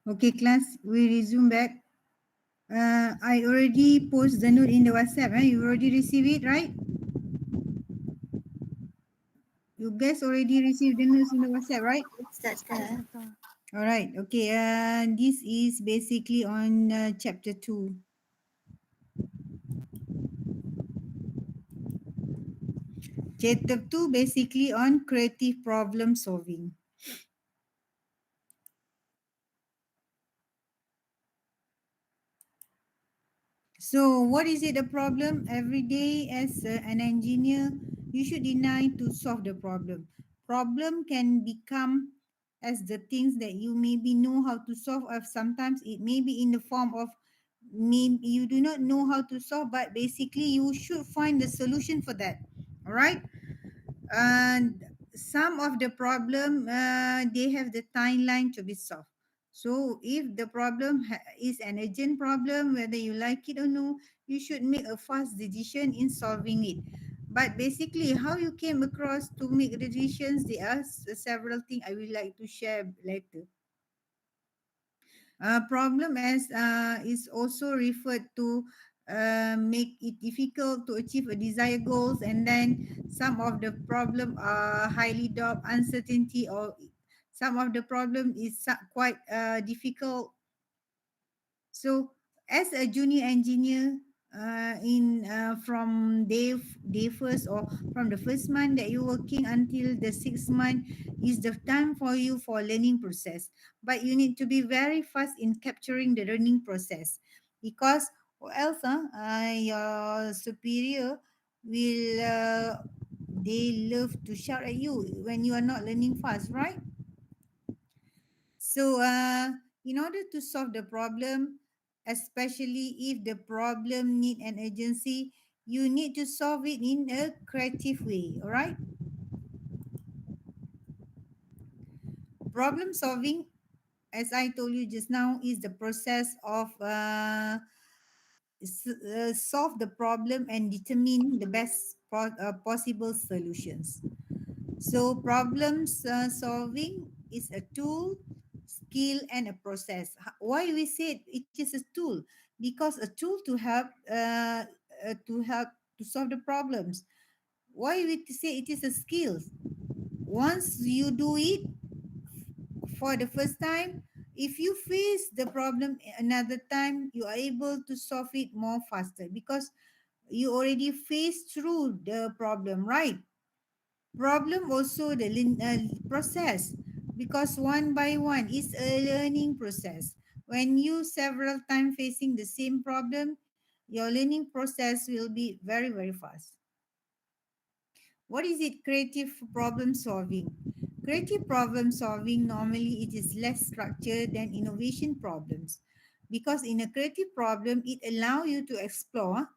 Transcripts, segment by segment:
Okay, class, we resume back. I already post the note in the WhatsApp. You already receive it, right? You guys already received the notes in the WhatsApp, right? That's correct. All right. Okay. This is basically on chapter 2. Chapter 2 basically on creative problem solving. So, what is it a problem? Every day, as an engineer, you should deny to solve the problem. Problem can become as the things that you maybe know how to solve, or sometimes it may be in the form of maybe you do not know how to solve, but basically you should find the solution for that. All right. And some of the problem they have the timeline to be solved. So if the problem is an urgent problem, whether you like it or no, you should make a fast decision in solving it. But basically how you came across to make the decisions, there are several things I will like to share later. Problem as is also referred to make it difficult to achieve a desired goals, and then some of the problem are highly doubt, uncertainty, or some of the problem is quite difficult. So, as a junior engineer, in from day first, or from the first month that you're working until the 6th month, is the time for you for learning process. But you need to be very fast in capturing the learning process, because or else, your superior will they love to shout at you when you are not learning fast, right? So, in order to solve the problem, especially if the problem need an urgency, you need to solve it in a creative way. All right. Problem solving, as I told you just now, is the process of solve the problem and determine the best possible solutions. So problems solving is a tool, skill, and a process. Why we say it is a tool? Because a tool to help to solve the problems. Why we say it is a skill? Once you do it for the first time, if you face the problem another time, you are able to solve it more faster, because you already faced through the problem, right? Problem also the process, because one by one is a learning process. When you several time facing the same problem, your learning process will be very very fast. What is it? Creative problem solving. Creative problem solving, normally it is less structured than innovation problems, because in a creative problem it allow you to explore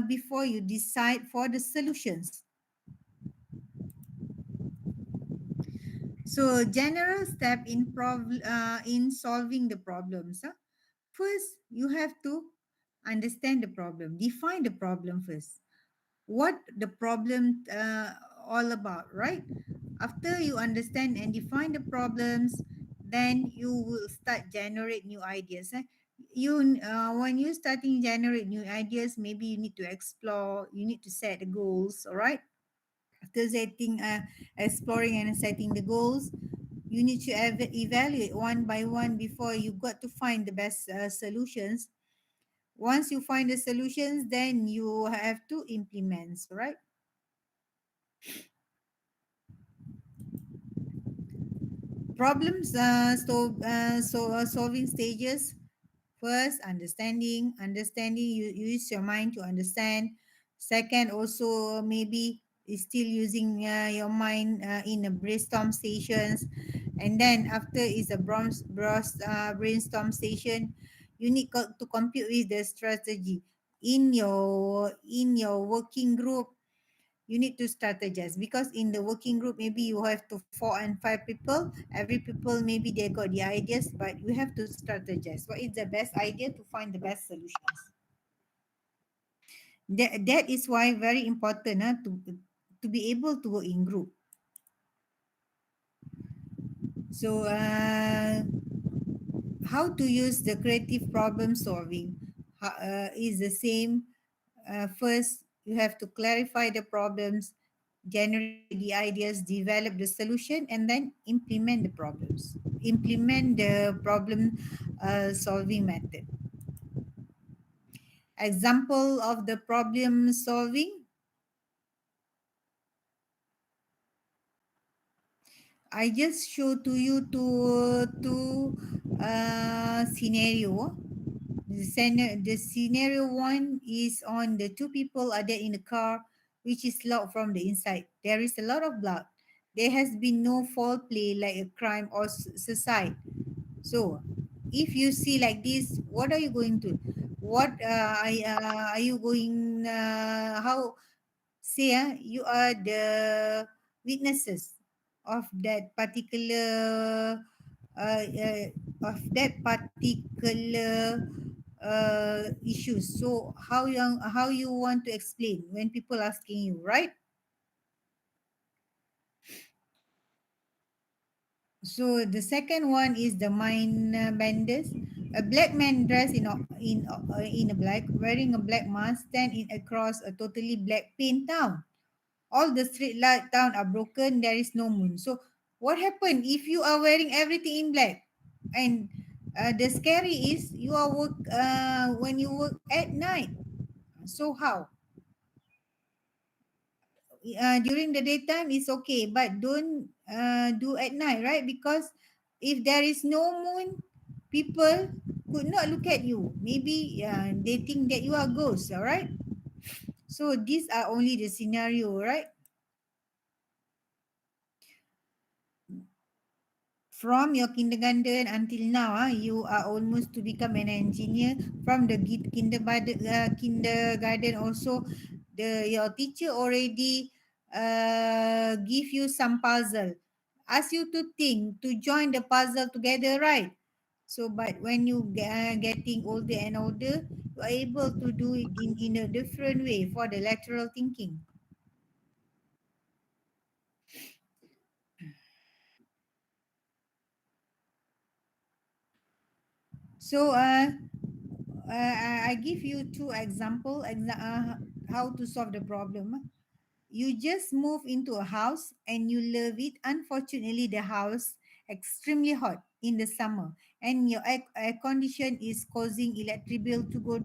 before you decide for the solutions. So general step in solving the problems. First, you have to understand the problem. Define the problem first. What the problem all about, right? After you understand and define the problems, then you will start generate new ideas. You when you starting generate new ideas, maybe you need to explore. You need to set the goals. All right. After exploring and setting the goals, you need to evaluate one by one before you got to find the best solutions. Once you find the solutions, then you have to implement, right? Problems solving stages. First, understanding, you use your mind to understand. Second, also maybe is still using your mind in a brainstorm stations. And then after is a brainstorm station, you need to compute with the strategy in your working group. You need to strategize, because in the working group maybe you have to 4 and 5 people. Every people maybe they got the ideas, but you have to strategize what is the best idea to find the best solutions. That is why very important to be able to work in group. So, how to use the creative problem solving is the same. First, you have to clarify the problems, generate the ideas, develop the solution, and then implement the problems. Implement the problem solving method. Example of the problem solving, I just show to you two scenario. The scenario one is on the two people are there in the car, which is locked from the inside. There is a lot of blood. There has been no foul play like a crime or suicide. So, if you see like this, what are you going to? What are you going? How say? You are the witnesses of that particular issues. So how you want to explain when people asking you, right? So the second one is the mind benders. A black man dressed in a black, wearing a black mask, stand in across a totally black paint town. All the street light town are broken. There is no moon. So what happened if you are wearing everything in black? And the scary is you are work when you work at night. So how? During the daytime is okay, but don't do at night, right? Because if there is no moon, people could not look at you. Maybe they think that you are ghost, all right? So these are only the scenario, right? From your kindergarten until now, you are almost to become an engineer. From the kindergarten also, your teacher already give you some puzzle, ask you to think to join the puzzle together, right? So, but when you getting older and older, you are able to do it in a different way for the lateral thinking. So, I give you two how to solve the problem. You just move into a house and you love it. Unfortunately, the house extremely hot in the summer, and your air condition is causing electric bill to go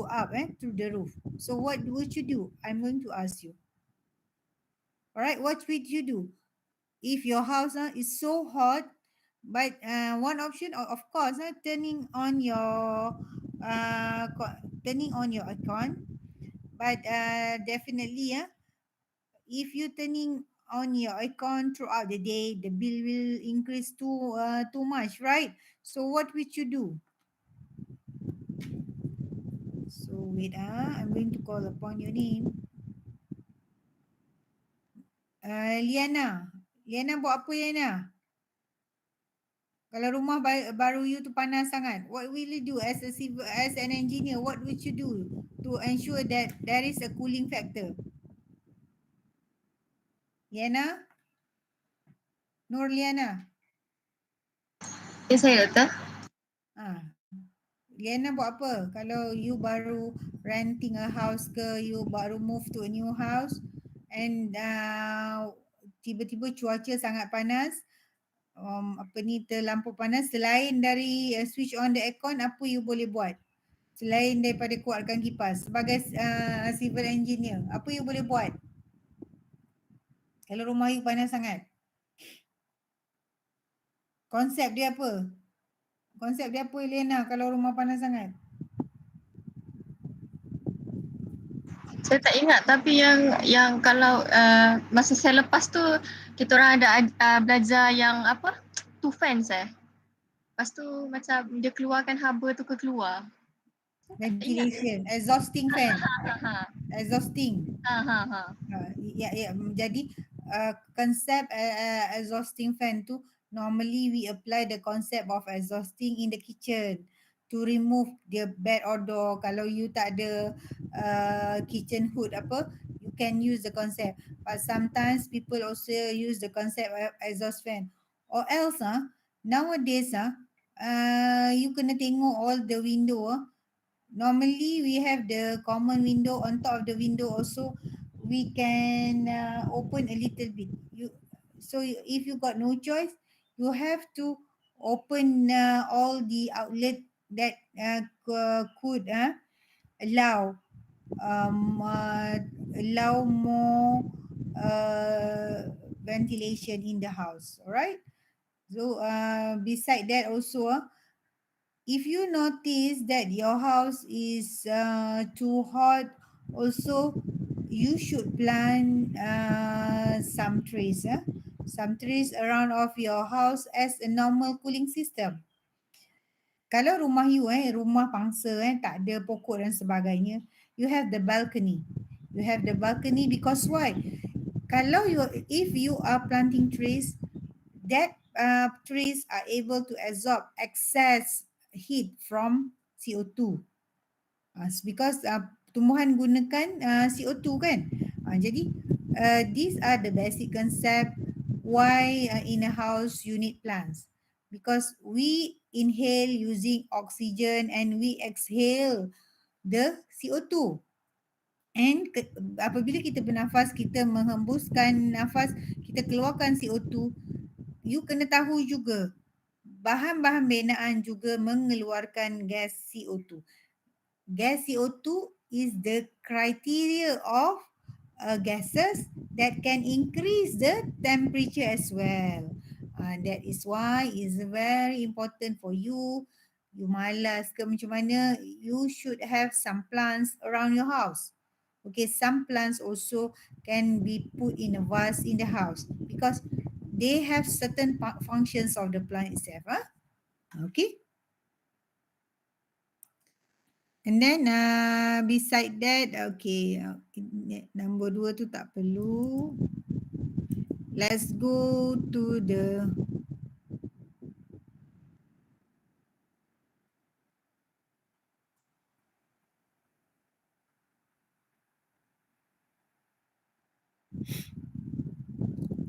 up to the roof. So what would you do? I'm going to ask you. All right, what would you do if your house is so hot? But one option, of course, turning on your aircon. But definitely, if you turning on your aircon throughout the day, the bill will increase too much, right? So what would you do? So wait, I'm going to call upon your name. Liana. Liana buat apa Liana? Kalau rumah baru you tu panas sangat, what will you do as an engineer? What would you do to ensure that there is a cooling factor? Liana, Liana. Ya saya doktor. Ah, Liana buat apa kalau you baru renting a house ke, you baru move to a new house and tiba-tiba cuaca sangat panas, apa ni terlampau panas, selain dari switch on the aircon, apa you boleh buat? Selain daripada kuatkan kipas sebagai civil engineer, apa you boleh buat kalau rumah you panas sangat? Konsep dia apa? Konsep dia apa Liana kalau rumah panas sangat? Saya tak ingat tapi yang kalau masa saya lepas tu kita orang ada belajar yang apa? Two fans Lepas tu macam dia keluarkan haba tu keluar. Saya tak ingat. Ventilation, exhausting fan, Ha ha. exhausting. Ha ha ha. Ya. Jadi konsep exhausting fan tu normally we apply the concept of exhausting in the kitchen to remove the bad odor. Kalau you tak ada kitchen hood apa, you can use the concept. But sometimes people also use the concept of exhaust fan. Or else nowadays you kena tengok all the window normally we have the common window. On top of the window also we can open a little bit. If you got no choice, you have to open all the outlet that could allow allow more ventilation in the house. All right. So beside that also if you notice that your house is too hot, also you should plant some trees around of your house as a normal cooling system. Kalau rumah you rumah pangsa tak ada pokok dan sebagainya, you have the balcony. You have the balcony because why? Kalau if you are planting trees, that trees are able to absorb excess heat from CO2. Because tumbuhan gunakan CO2 kan. Jadi these are the basic concept why in a house you need plants. Because we inhale using oxygen and we exhale the CO2. And apabila kita bernafas, kita menghembuskan nafas, kita keluarkan CO2, you kena tahu juga bahan-bahan binaan juga mengeluarkan gas CO2. Gas CO2 is the criteria of gases that can increase the temperature as well. That is why it's very important for you. You malas ke macam mana, you should have some plants around your house. Okay, some plants also can be put in a vase in the house because they have certain functions of the plant itself. Okay. And then beside that, okay, number 2 tu tak perlu. Let's go to the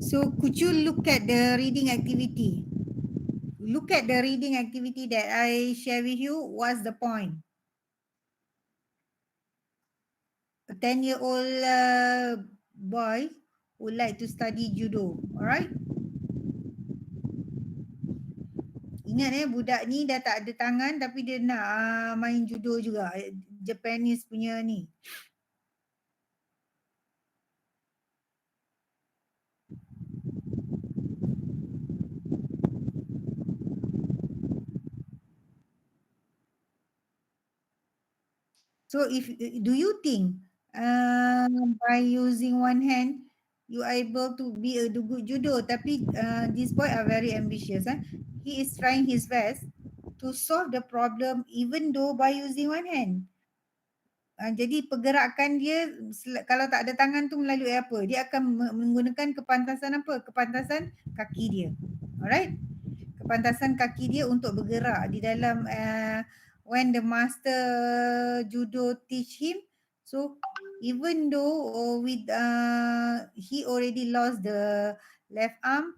so could you look at the reading activity? Look at the reading activity that I share with you. What's the point? A 10-year-old boy would like to study judo. Alright? Ingat budak ni dah tak ada tangan tapi dia nak main judo juga. Japanese punya ni. So if do you think by using one hand you are able to be a good judo? Tapi this boy are very ambitious. He is trying his best to solve the problem even though by using one hand. Jadi pergerakan dia kalau tak ada tangan tu melalui apa? Dia akan menggunakan kepantasan apa? Kepantasan kaki dia. Alright? Kepantasan kaki dia untuk bergerak di dalam when the master judo teach him. So even though with he already lost the left arm,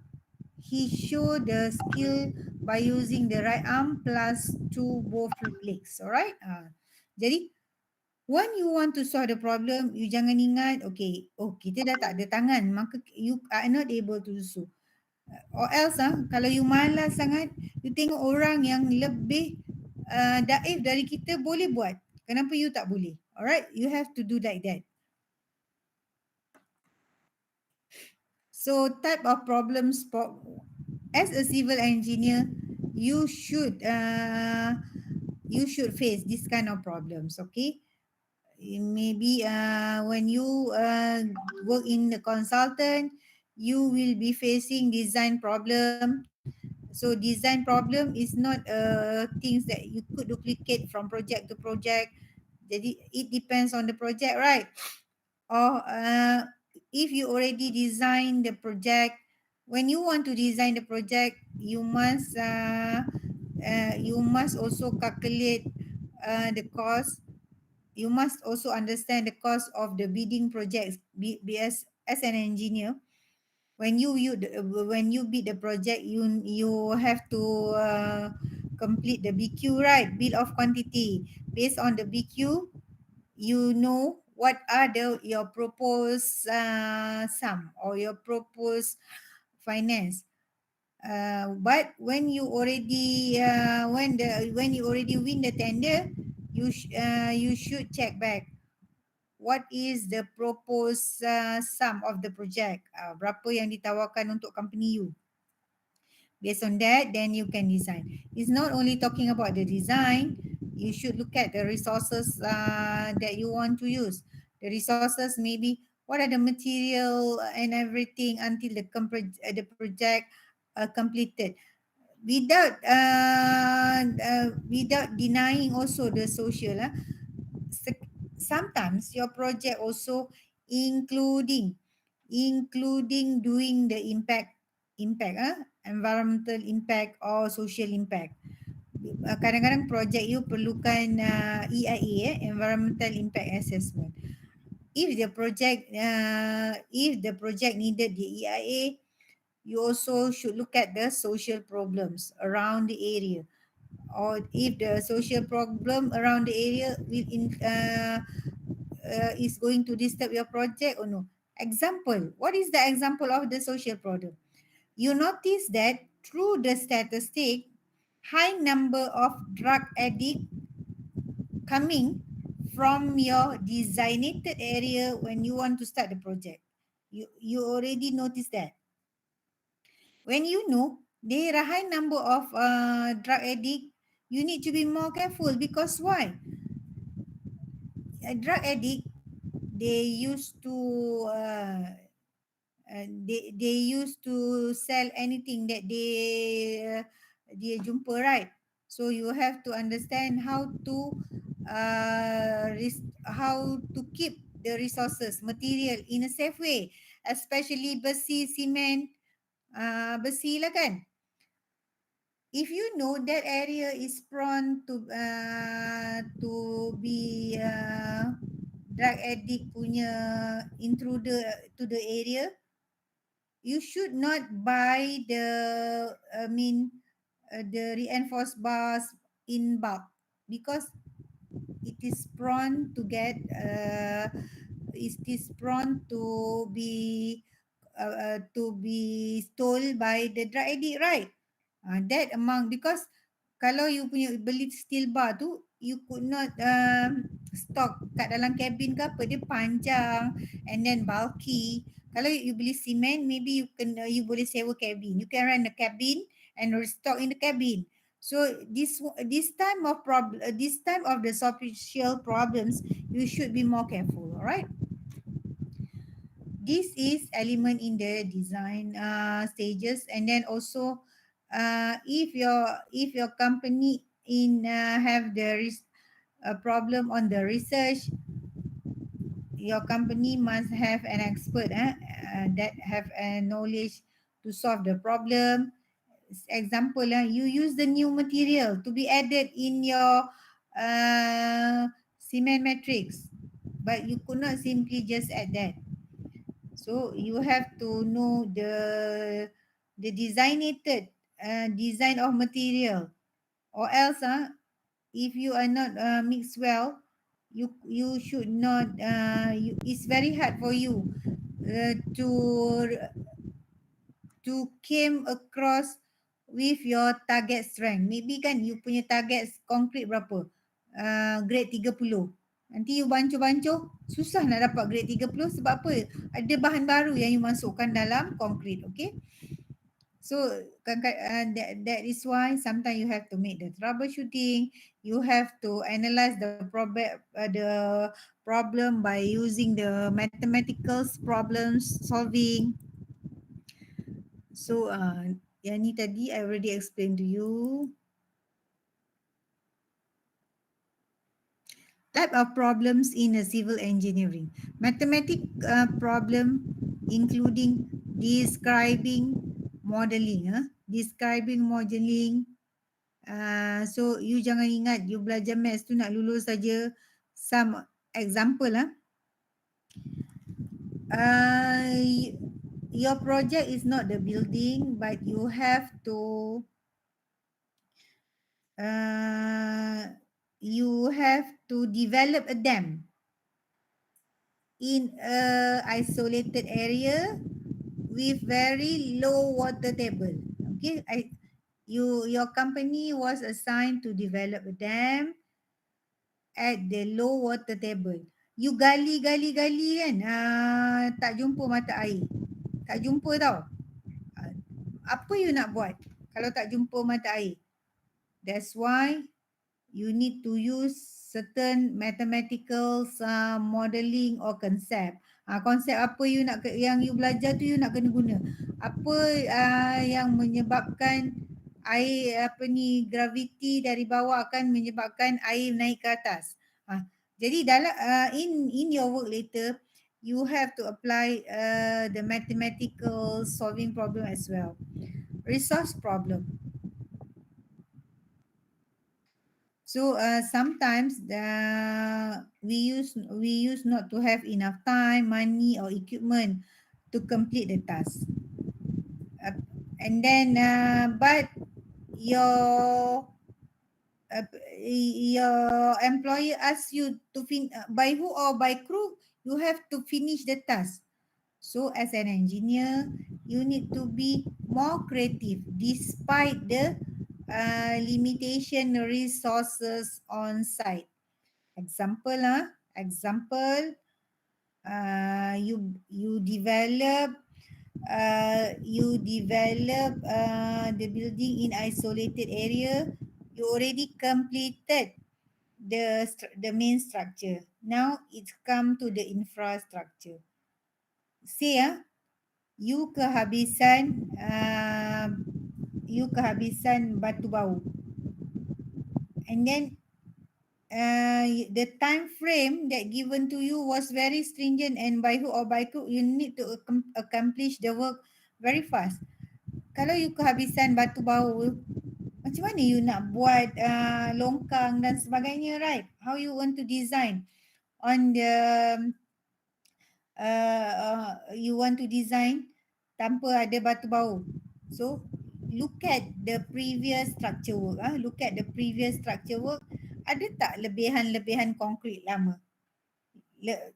he show the skill by using the right arm plus both legs. Alright? Jadi when you want to solve the problem, you jangan ingat, okay, kita dah tak ada tangan, maka you are not able to do so. Or else kalau you malas sangat, you tengok orang yang lebih daif dari kita boleh buat. Kenapa you tak boleh? Alright, you have to do like that. So type of problems as a civil engineer, you should face this kind of problems, okay? Maybe when you work in the consultant, you will be facing design problem. So design problem is not things that you could duplicate from project to project. Jadi it depends on the project, right? Or if you already design the project, when you want to design the project, you must also calculate the cost. You must also understand the cost of the bidding projects as an engineer. when you bid the project, you have to complete the BQ, right? Bill of quantity. Based on the BQ, you know what are the your proposed sum or your proposed finance. But when you already when you already win the tender, you should check back what is the proposed sum of the project. Berapa yang ditawarkan untuk company you. Based on that, then you can design. It's not only talking about the design. You should look at the resources that you want to use. The resources maybe what are the material and everything until the project completed. Without denying also the social. Sometimes your project also including doing the environmental impact or social impact. Kadang-kadang project you perlukan EIA, environmental impact assessment. If the project needed the EIA, you also should look at the social problems around the area, or if the social problem around the area is going to disturb your project or no. Example, what is the example of the social problem? You notice that through the statistic, high number of drug addict coming from your designated area when you want to start the project. You already notice that. When you know there are high number of drug addict, you need to be more careful because why? A drug addict, they used to they used to sell anything that they jumpa, right? So you have to understand how to keep the resources material in a safe way, especially besi, cement, besi lah kan. If you know that area is prone to be drug addict punya intruder to the area, you should not buy the reinforced bars in bulk, because it is prone to get it is prone to be stolen by the drug addict, right? That amount, because kalau you punya beli steel bar tu, you could not stock kat dalam cabin ke apa, dia panjang and then bulky. Kalau you beli cement, maybe you boleh sewa cabin. You can rent a cabin and restock in the cabin. So this time of the social problems, you should be more careful. All right. This is element in the design stages, and then also if your company have a problem on the research, your company must have an expert that have a knowledge to solve the problem. Example, you use the new material to be added in your cement matrix, but you could not simply just add that. So you have to know the designated design of material, or else if you are not mixed well, you should not it's very hard for you to came across with your target strength. Maybe kan you punya target concrete berapa? Grade 30. Nanti you bancuh-bancuh, susah nak dapat grade 30 sebab apa? Ada bahan baru yang you masukkan dalam concrete, okay? So that is why sometimes you have to make the troubleshooting. You have to analyze the problem by using the mathematical problems solving. So yang ni tadi I already explained to you. Type of problems in a civil engineering. Mathematic problem including describing, modeling. Describing, modeling. So you jangan ingat you belajar maths tu nak lulus saja. Some example your project is not the building, but you have to uh, develop a dam in a isolated area with very low water table. Okay, your company was assigned to develop a dam at the low water table. You gali kan, tak jumpa mata air. Tak jumpa tau. Ah, Apa you nak buat kalau tak jumpa mata air? That's why you need to use certain mathematical modeling or concept. Konsep apa yang you belajar tu you nak kena guna. Apa yang menyebabkan air graviti dari bawah akan menyebabkan air naik ke atas. Jadi dalam in your work later you have to apply the mathematical solving problem as well. Resource problem. So sometimes we use not to have enough time, money or equipment to complete the task. Uh, and then but your your employer asks you to by who or by crew, you have to finish the task. So as an engineer, you need to be more creative despite the limitation resources on site. Example, you develop the building in isolated area. You already completed the main structure. Now it's come to the infrastructure. Say you kehabisan batu bau, and then the time frame that given to you was very stringent, and by who or by who you need to accomplish the work very fast. Kalau you kehabisan batu bau, macam mana you nak buat longkang dan sebagainya, right? How you want to design on the you want to design tanpa ada batu bau. So look at the previous structure work. Look at the previous structure work. Ada tak lebihan-lebihan konkrit lama?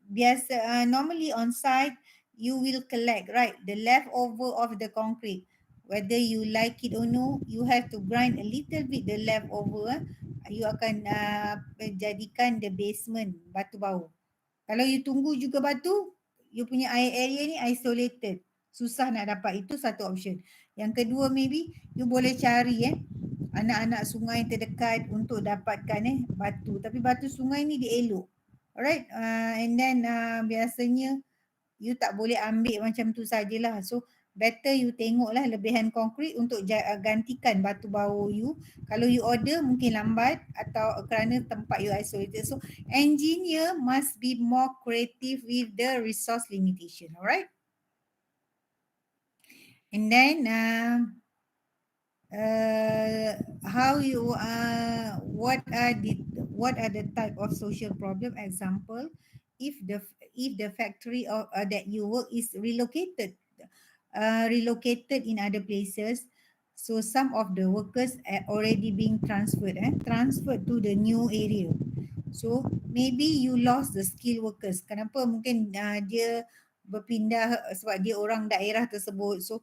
Biasa normally on site you will collect, right, the leftover of the concrete. Whether you like it or no, you have to grind a little bit the leftover. You akan jadikan the basement batu bau. Kalau you tunggu juga batu, you punya area ni isolated. Susah nak dapat. Itu satu option. Yang kedua, maybe you boleh cari anak-anak sungai terdekat untuk dapatkan batu. Tapi batu sungai ni dia elok. Alright. And then biasanya you tak boleh ambil macam tu sajalah. So better you tengoklah lebihan konkrit untuk gantikan batu bau you. Kalau you order mungkin lambat atau kerana tempat you isolated. So engineer must be more creative with the resource limitation. Alright. And then how you what are the type of social problem? Example, if the factory or that you work is relocated in other places, so some of the workers are already being transferred to the new area. So maybe you lost the skilled workers. Kenapa? Mungkin dia berpindah sebab dia orang daerah tersebut. So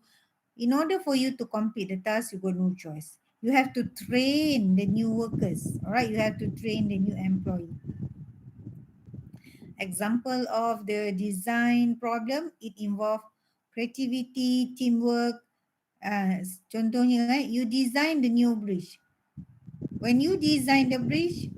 in order for you to complete the task, you got no choice. You have to train the new workers. All right, you have to train the new employee. Example of the design problem, it involve creativity, teamwork. Contohnya, you design the new bridge. When you design the bridge,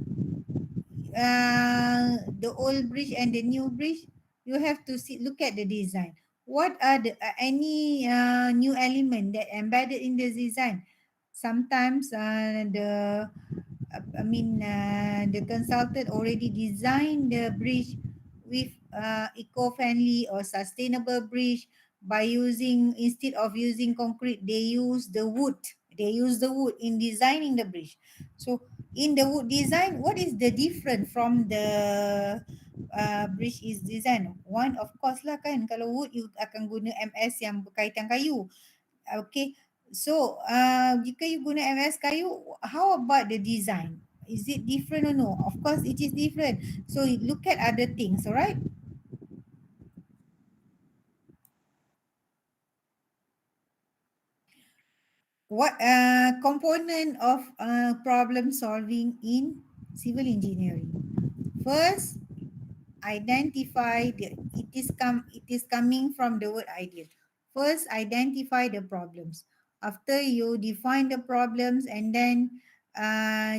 the old bridge and the new bridge, you have to look at the design. What are the any new element that embedded in the design? Sometimes the consultant already designed the bridge with eco-friendly or sustainable bridge by using, instead of using concrete, they use the wood. They use the wood in designing the bridge. So In the wood design, what is the different from the bridge is design? One, of course lah kan, kalau wood you akan guna MS yang berkaitan kayu. Okay, so jika you guna MS kayu, how about the design? Is it different or no? Of course it is different. So look at other things, alright? What component of problem solving in civil engineering? First, identify it is coming from the word idea. First, identify the problems. After you define the problems, and then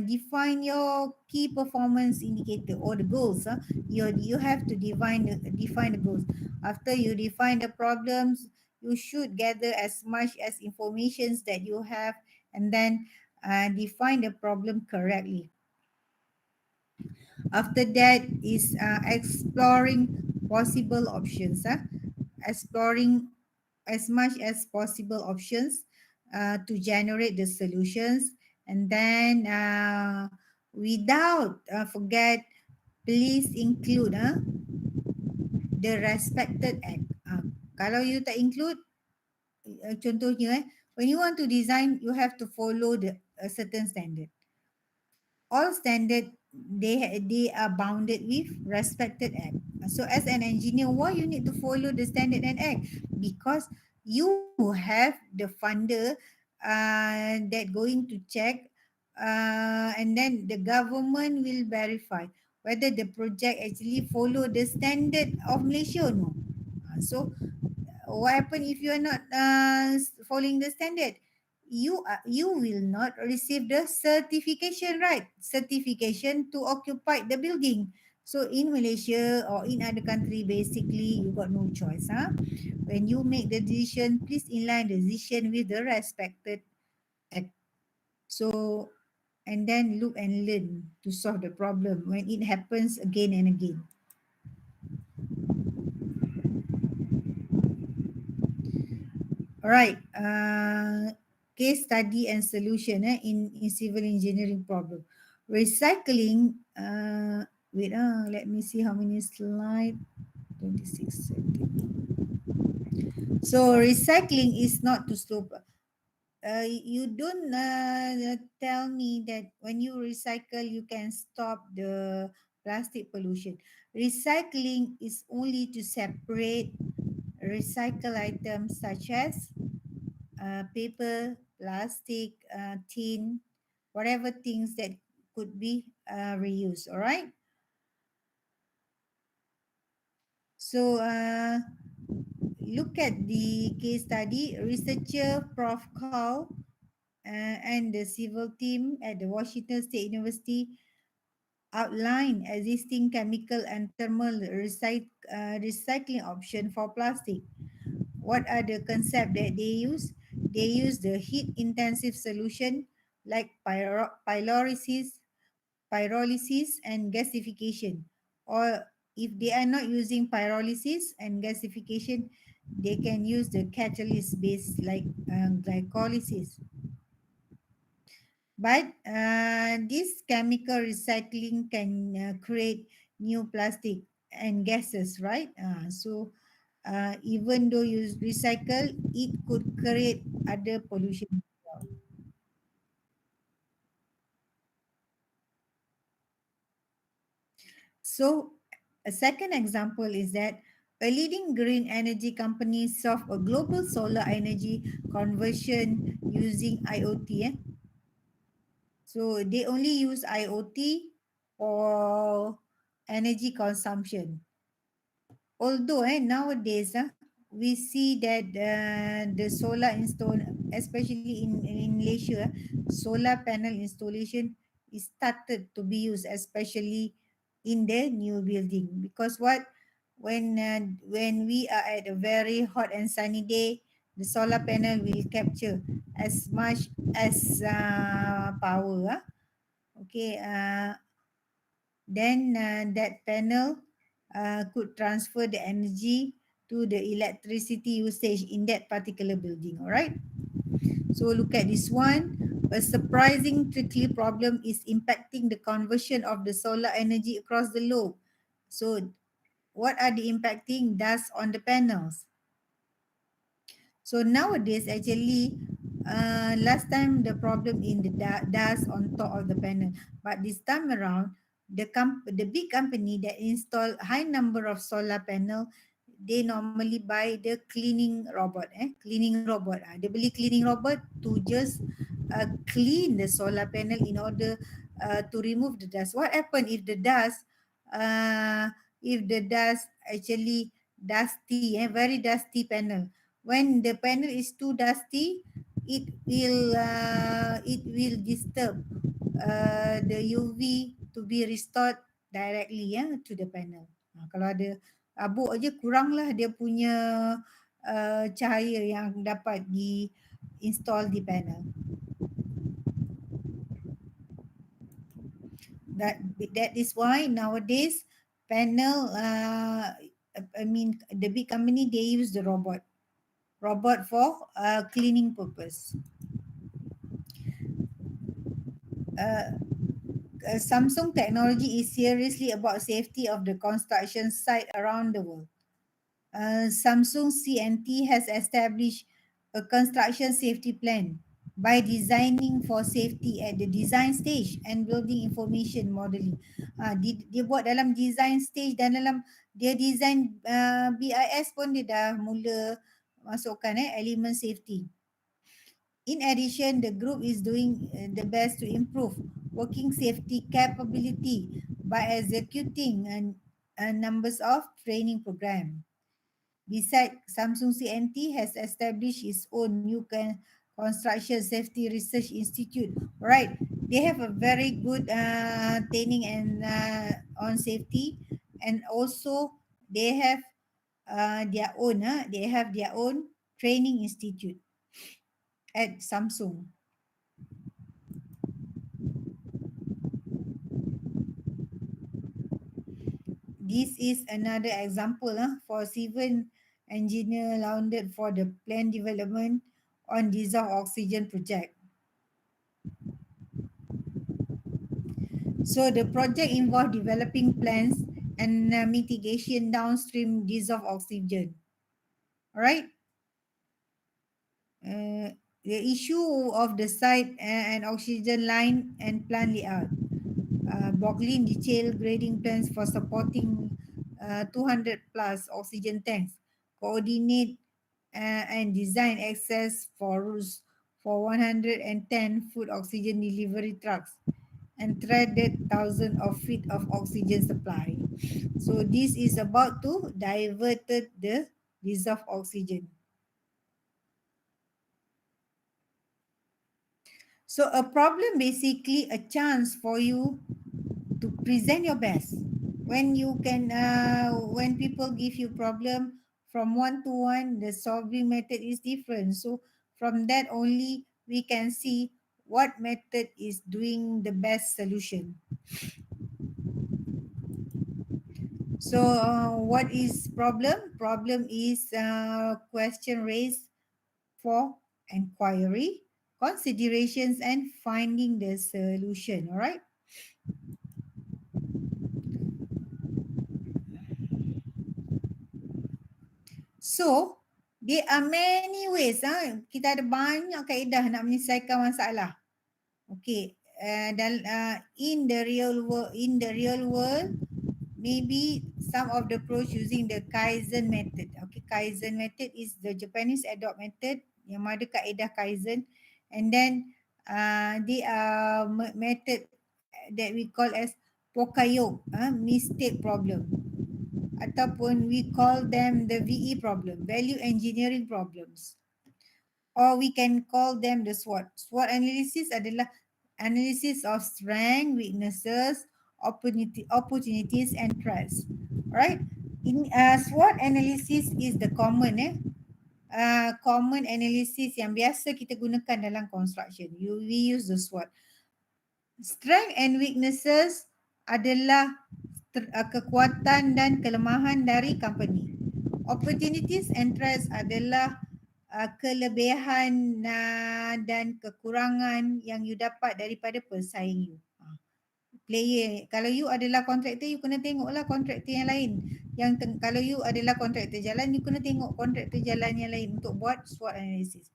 define your key performance indicator or the goals. You have to define the goals. After you define the problems, you should gather as much as informations that you have, and then define the problem correctly. After that is exploring possible options. Exploring as much as possible options to generate the solutions. And then without forget, please include the respected act. Kalau you tak include, contohnya, when you want to design, you have to follow the a certain standard. All standard, they are bounded with respected act. So as an engineer, why you need to follow the standard and act? Because you have the funder that going to check, and then the government will verify whether the project actually follow the standard of Malaysia or no. So what happen if you are not following the standard? You will not receive the certification, right? Certification to occupy the building. So in Malaysia or in other country, basically you got no choice. When you make the decision, please inline the decision with the respected act. So, and then look and learn to solve the problem when it happens again and again. All right. Case study and solution in civil engineering problem. Recycling. Wait. Let me see how many slide. 26. So recycling is not to stop. You don't tell me that when you recycle, you can stop the plastic pollution. Recycling is only to separate recycle items such as paper, plastic, tin, whatever things that could be reused. All right. So look at the case study. Researcher Prof. Carl and the civil team at the Washington State University outline existing chemical and thermal recycling option for plastic. What are the concept that they use? They use the heat intensive solution like pyrolysis and gasification. Or if they are not using pyrolysis and gasification, they can use the catalyst based like glycolysis. But this chemical recycling can create new plastic and gases, right? Even though you recycle, it could create other pollution. So a second example is that a leading green energy company solved a global solar energy conversion using IoT. So they only use IoT for energy consumption. Although nowadays we see that the solar install, especially in Malaysia, solar panel installation is started to be used, especially in the new building. Because what, when we are at a very hot and sunny day, the solar panel will capture as much as power. Okay, then that panel could transfer the energy to the electricity usage in that particular building. All right. So look at this one. A surprising tricky problem is impacting the conversion of the solar energy across the globe. So what are the impacting dust on the panels? So nowadays, actually, last time the problem in the dust on top of the panel, but this time around, the big company that install high number of solar panel, they normally buy the cleaning robot, cleaning robot. Dia beli cleaning robot to just clean the solar panel in order to remove the dust. What happen uh, if the dust actually dusty, very dusty panel? When the panel is too dusty, it will disturb the UV to be restored directly to the panel. Kalau ada abuk aja kuranglah dia punya cahaya yang dapat di install di panel. That is why nowadays panel I mean the big company, they use the robot for cleaning purpose. Uh, Samsung technology is seriously about safety of the construction site around the world. Samsung CNT has established a construction safety plan by designing for safety at the design stage and building information modeling. Dia buat dalam design stage dan dalam dia design BIS pun dia dah mula masukkan element safety. In addition, the group is doing the best to improve working safety capability by executing a numbers of training program. Besides, Samsung CNT has established its own new construction safety research institute. Right, they have a very good training and on safety, and also they have their own training institute at Samsung. This is another example for civil engineer lauded for the plan development on dissolved oxygen project. So the project involved developing plans and mitigation downstream dissolved oxygen. All right. The issue of the site and oxygen line and plan layout. Boglin detailed grading plans for supporting 200 plus oxygen tanks, coordinate and design access for routes for 110 foot oxygen delivery trucks, and threaded thousands of feet of oxygen supply. So this is about to divert the dissolved oxygen. So a problem basically a chance for you to present your best. When you can, when people give you problem from one to one, the solving method is different. So from that only we can see what method is doing the best solution. So what is problem? Problem is question raised for inquiry, considerations, and finding the solution. All right. So, there are many ways. Kita ada banyak kaedah nak menyelesaikan masalah. Okay. In the real world, maybe some of the approach using the Kaizen method. Okay, Kaizen method is the Japanese adopt method yang ada kaedah Kaizen, and then they are method that we call as Pokayo, mistake problem, ataupun we call them the VE problem, value engineering problems, or we can call them the SWOT. SWOT analysis adalah analysis of strength, weaknesses, opportunities and threats. Alright. In SWOT analysis is the common analysis yang biasa kita gunakan dalam construction. We use the SWOT. Strength and weaknesses adalah kekuatan dan kelemahan dari company. Opportunities and threats adalah kelebihan dan kekurangan yang you dapat daripada pesaing you. Player, kalau you adalah kontraktor, you kena tengoklah kontraktor yang lain. Kalau you adalah kontraktor jalan, you kena tengok kontraktor jalan yang lain untuk buat SWOT analysis.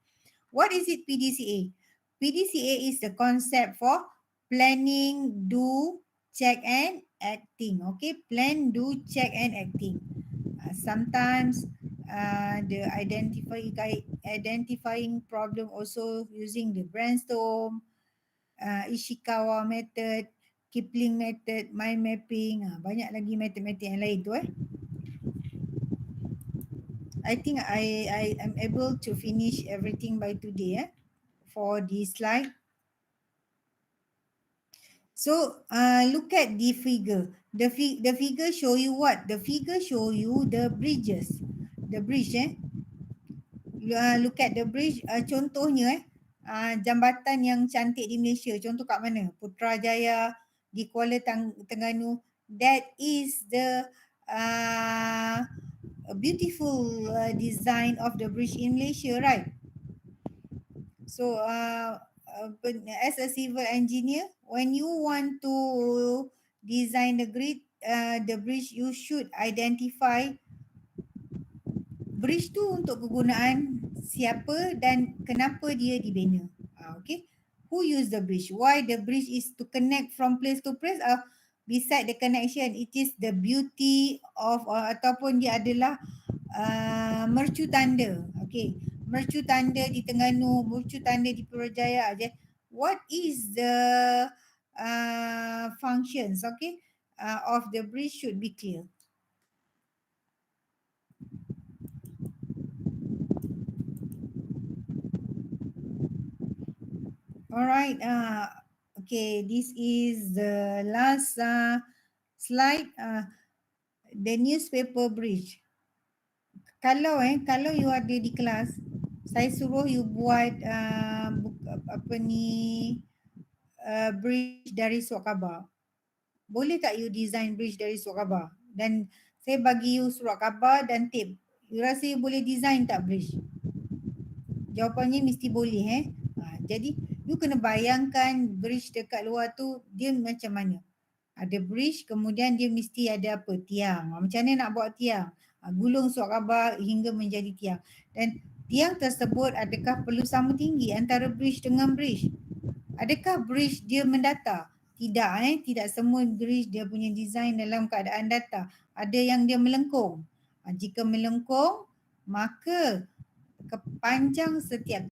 What is it PDCA? PDCA is the concept for planning, do, check and acting. Okay, plan, do, check and acting. Sometimes the identifying problem also using the brainstorm, Ishikawa method, Kipling method, mind mapping, banyak lagi method-method yang lain tu I think I am able to finish everything by today for this slide. So look at the figure. The figure show you what? The figure show you the bridges. The bridge look at the bridge. Contohnya jambatan yang cantik di Malaysia. Contoh kat mana? Putrajaya, di Kuala Terengganu. That is the beautiful design of the bridge in Malaysia, right? So as a civil engineer, when you want to design the bridge, you should identify bridge tu untuk kegunaan siapa dan kenapa dia dibina. Okay. Who use the bridge? Why the bridge is to connect from place to place? Beside the connection, it is the beauty of ataupun dia adalah mercu tanda. Okay. Mercu tanda di Terengganu, mercu tanda di Putrajaya. What is the functions, okay, of the bridge should be clear. All right. Okay, this is the last slide. The newspaper bridge. Kalau you ada di kelas, saya suruh you buat bridge dari surat khabar. Boleh tak you design bridge dari surat khabar? Dan saya bagi you surat khabar dan tape. You rasa you boleh design tak bridge? Jawapannya mesti boleh Jadi you kena bayangkan bridge dekat luar tu dia macam mana. Ada bridge, kemudian dia mesti ada apa? Tiang. Macam mana nak buat tiang? Gulung surat khabar hingga menjadi tiang. Dan tiang tersebut adakah perlu sama tinggi antara bridge dengan bridge? Adakah bridge dia mendatar? Tidak tidak semua bridge dia punya design dalam keadaan datar. Ada yang dia melengkung. Jika melengkung, maka kepanjang setiap